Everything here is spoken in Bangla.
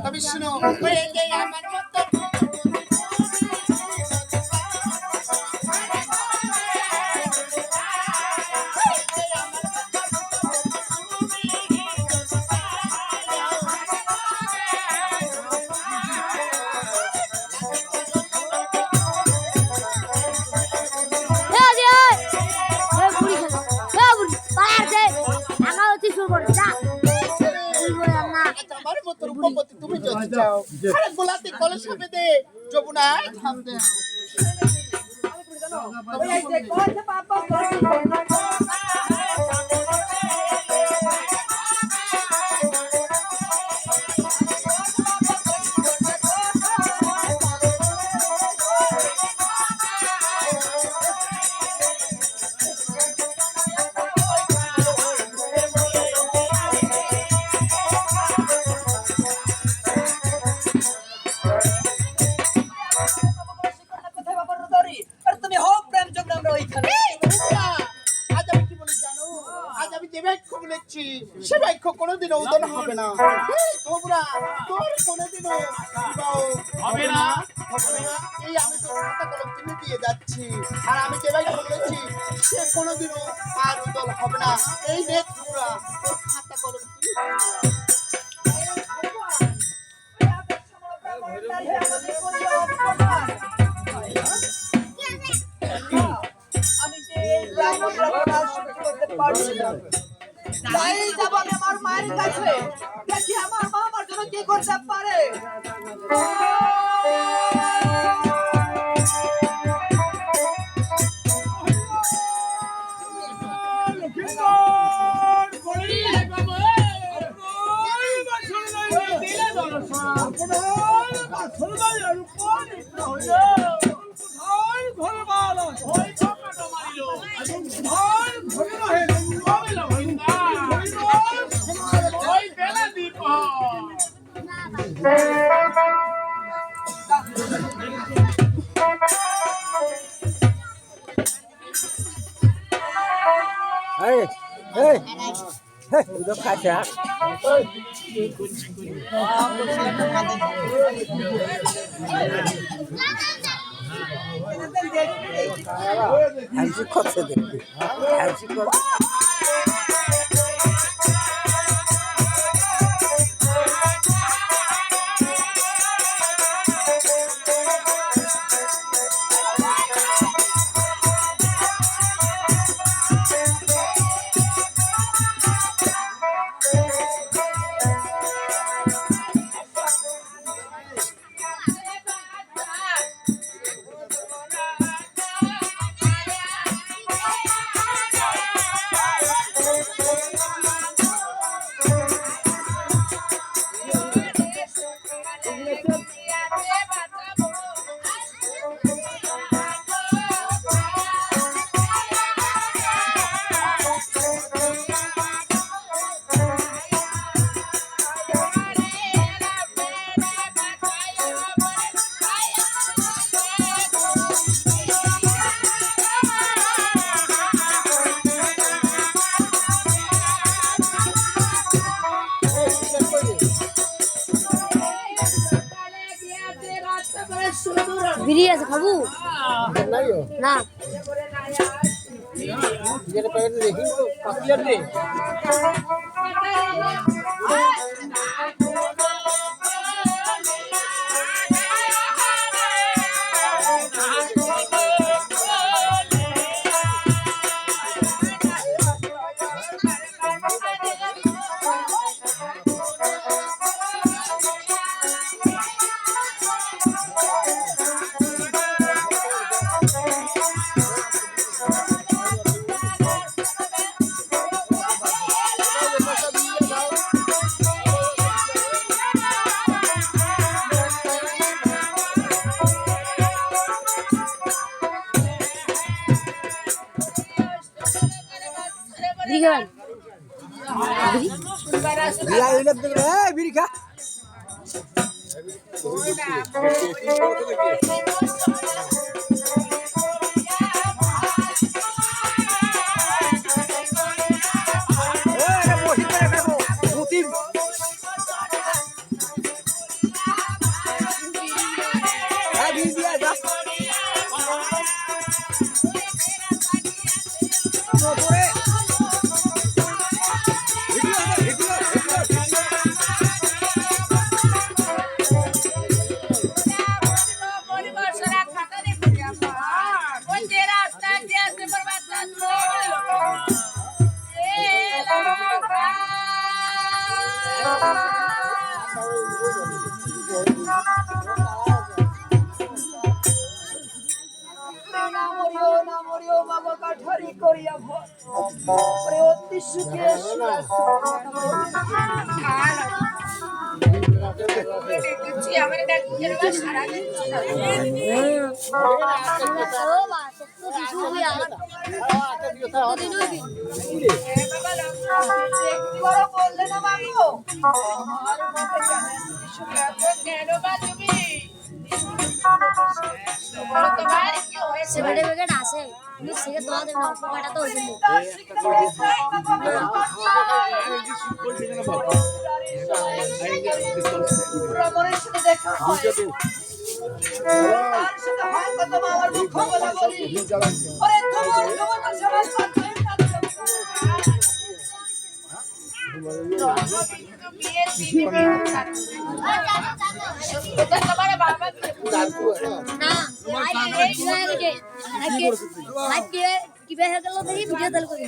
তবে শুনো আমার মতো তুমি যদি চাও আরে গোলাতে কলস হবে দে যমুনায় থাম দে ওই যে কথা পাপা সে বাক্য কোনোদিনও উদন হবে না তোমরা তোর কোনোদিনও হবে না এই আমি তো খাতা কলম কিনে দিয়ে যাচ্ছি আর আমি যে বাক্য বলেছি সে কোনোদিনও আর উদল হবে না এই দেখ তোমরা তোর খাতা কলম কিনে আমি যে করতে পারছি না তাই যাব আমি আমার মায়ের কাছে দেখি আমার মা আমার জন্য কি করতে পারে Hey, hey, hey, udah kaca. Harus kok sedih. Harus kok. Biryani আছে খাবো না যেটা প্যাকেট দেখি তো পাকিয়ার দে বিড়ি খাবেন? বিয়া হইলে তো এই বিড়ি খা সিগারেট প্যাকেট আছে কিন্তু সিগারেট দেওয়া দেবে না পোকাটা তো হয়েছিল না কিভাবে গেল দেখি ভিডিও চালু করি